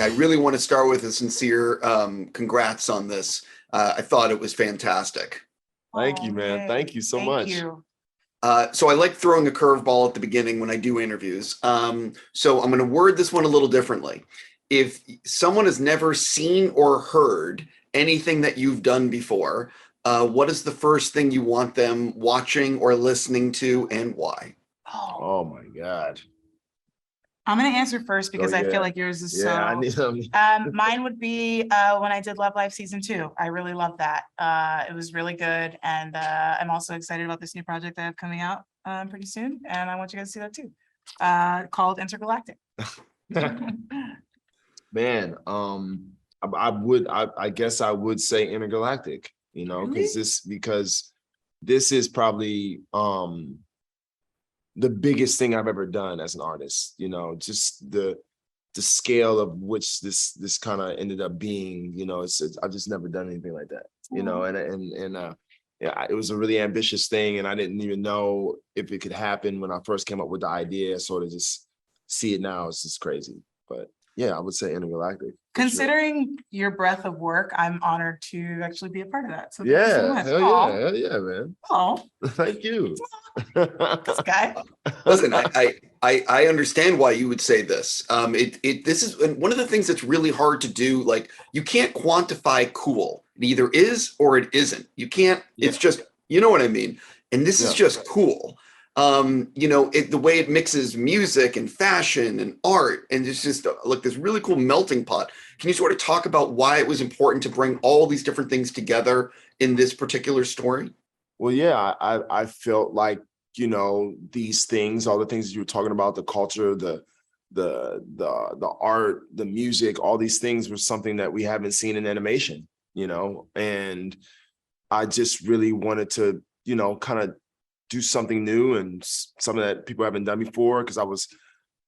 I really want to start with a sincere congrats on this. I thought it was fantastic. Thank you, man. Yay. Thank you so Thank much. You. So I like throwing a curveball at the beginning when I do interviews. So I'm going to word this one a little differently. If someone has never seen or heard anything that you've done before, what is the first thing you want them watching or listening to, and why? Oh my God. I'm going to answer first because Oh, I yeah. feel like yours is Yeah, I so. need Mine would be when I did Love Life season 2. I really loved that. It was really good, and I'm also excited about this new project I have coming out pretty soon, and I want you guys to see that too. Called Intergalactic. Man, I guess I would say Intergalactic, you know, Really? because this is probably the biggest thing I've ever done as an artist, you know, just the scale of which this kind of ended up being, you know, I've just never done anything like that, you know, and yeah, it was a really ambitious thing, and I didn't even know if it could happen when I first came up with the idea. Sort of just see it now, it's just crazy. But yeah, I would say Intergalactic. Considering your breadth of work, I'm honored to actually be a part of that. So thank you so Yeah, much. hell yeah, man. Oh, Thank you. this guy. Listen, I understand why you would say this. This is one of the things that's really hard to do. Like, you can't quantify cool. It either is or it isn't. You can't. It's just, you know what I mean. And this is just cool. You know, the way it mixes music and fashion and art, and it's just like this really cool melting pot. Can you sort of talk about why it was important to bring all these different things together in this particular story? Well, yeah, I felt like, you know, these things, all the things you were talking about, the culture, the art, the music, all these things were something that we haven't seen in animation, you know, and I just really wanted to, you know, kind of do something new and something that people haven't done before, because I was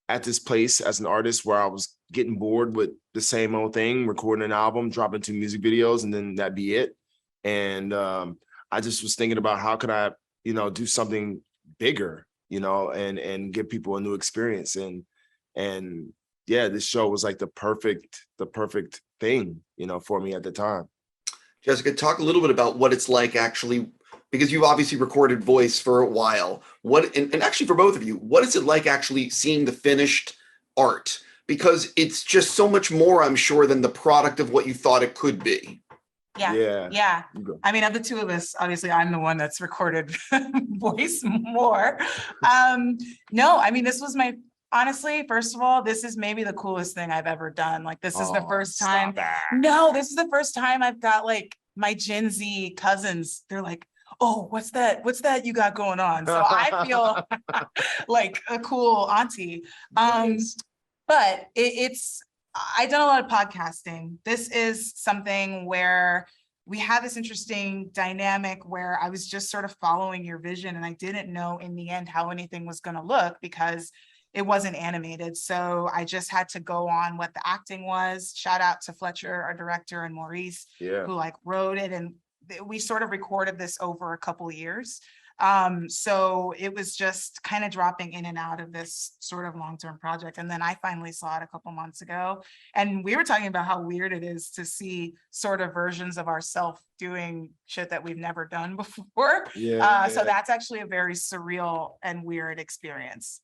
at this place as an artist where I was getting bored with the same old thing, recording an album, dropping 2 music videos, and then that'd be it. And I just was thinking about how could I, you know, do something bigger, you know, and give people a new experience. And yeah, this show was like the perfect thing, you know, for me at the time. Jessica, talk a little bit about what it's like actually, because you've obviously recorded voice for a while. And actually for both of you, what is it like actually seeing the finished art? Because it's just so much more, I'm sure, than the product of what you thought it could be. Yeah. I mean, of the two of us, obviously I'm the one that's recorded voice more. No, I mean, this was honestly, first of all, this is maybe the coolest thing I've ever done. Like, this is the first time. No, this is the first time I've got like my Gen Z cousins. They're like, oh, what's that? What's that you got going on? So I feel like a cool auntie. But I've done a lot of podcasting. This is something where we have this interesting dynamic where I was just sort of following your vision, and I didn't know in the end how anything was going to look because it wasn't animated. So I just had to go on what the acting was. Shout out to Fletcher, our director, and Maurice, who like wrote it. And we sort of recorded this over a couple of years. So it was just kind of dropping in and out of this sort of long-term project. And then I finally saw it a couple months ago, and we were talking about how weird it is to see sort of versions of ourselves doing shit that we've never done before. So that's actually a very surreal and weird experience.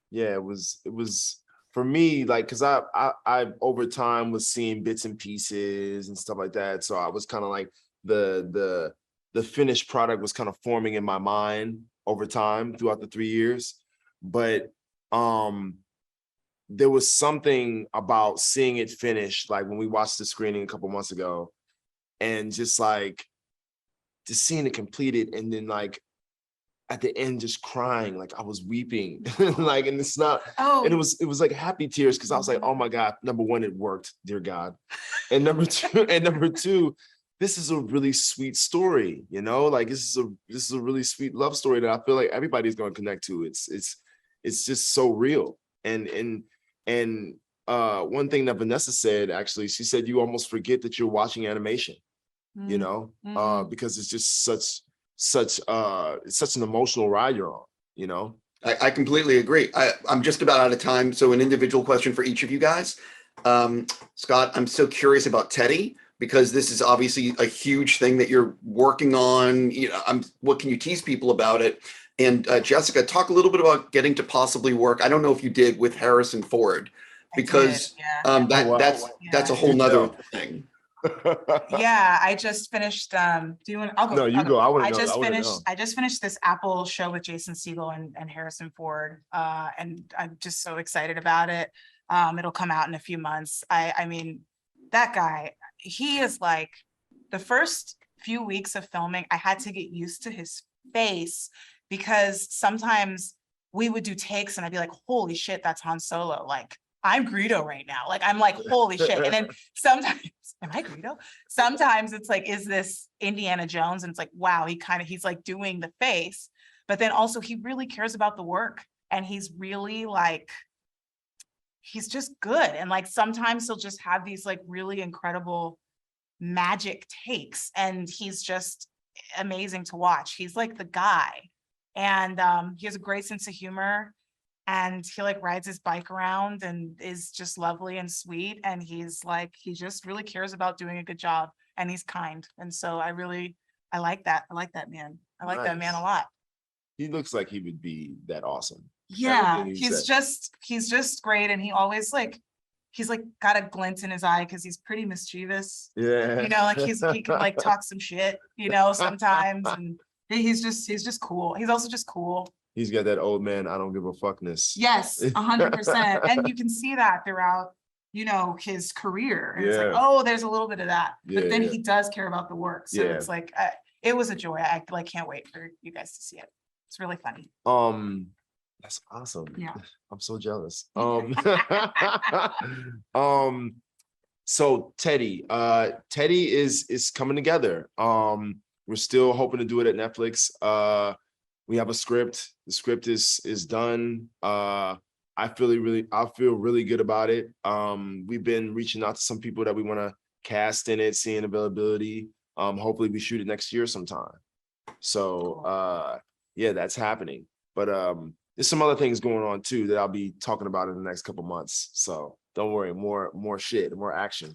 Yeah, it was for me, like, because I over time was seeing bits and pieces and stuff like that. So I was kind of like the finished product was kind of forming in my mind over time throughout the 3 years. But there was something about seeing it finished, like when we watched the screening a couple months ago, and just seeing it completed, and then like at the end just crying, like I was weeping. Like, and it's not, and it was like happy tears, because I was like, oh my God, number one, it worked, dear God. And number two, this is a really sweet story, you know, like this is a really sweet love story that I feel like everybody's going to connect to. It's just so real. And one thing that Vanessa said, actually, she said, you almost forget that you're watching animation, you know, because it's just such an emotional ride you're on, you know? I completely agree. I'm just about out of time. So an individual question for each of you guys. Scott, I'm so curious about Teddy because this is obviously a huge thing that you're working on. You know, what can you tease people about it? And Jessica, talk a little bit about getting to possibly work. I don't know if you did with Harrison Ford, because that's a whole nother thing. Yeah, I just finished. Do you want? I'll go. No, you I'll go. I want I to know. just finished. I just finished this Apple show with Jason Segel and Harrison Ford, and I'm just so excited about it. It'll come out in a few months. I mean, that guy, he is like, the first few weeks of filming, I had to get used to his face because sometimes we would do takes and I'd be like, holy shit, that's Han Solo. Like, I'm Greedo right now. Like, I'm like, holy shit. And then sometimes, am I Greedo? Sometimes it's like, is this Indiana Jones? And it's like, wow, he's like doing the face, but then also he really cares about the work. And he's really like, he's just good. And like, sometimes he'll just have these like really incredible magic takes. And he's just amazing to watch. He's like the guy. And he has a great sense of humor. And he like rides his bike around and is just lovely and sweet. And he's like, he just really cares about doing a good job and he's kind. And so I like that. I like that man. I like that man a lot. He looks like he would be that awesome. Yeah, he's just great. And he always like, he's like got a glint in his eye because he's pretty mischievous. Yeah. You know, like he can like talk some shit, you know, sometimes. And he's just cool. He's also just cool. He's got that old man, I don't give a fuckness. Yes, 100%. And you can see that throughout, you know, his career. And it's like, oh, there's a little bit of that. But then he does care about the work. So it's like, it was a joy. I like can't wait for you guys to see it. It's really funny. That's awesome. Yeah. I'm so jealous. So Teddy is coming together. We're still hoping to do it at Netflix. We have a script. The script is done. I feel really good about it. We've been reaching out to some people that we want to cast in it, seeing availability. Hopefully we shoot it next year sometime. So that's happening. But there's some other things going on too that I'll be talking about in the next couple months. So don't worry, more shit, more action.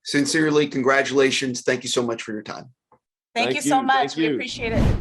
Sincerely, congratulations. Thank you so much for your time. Thank you so much. We appreciate it.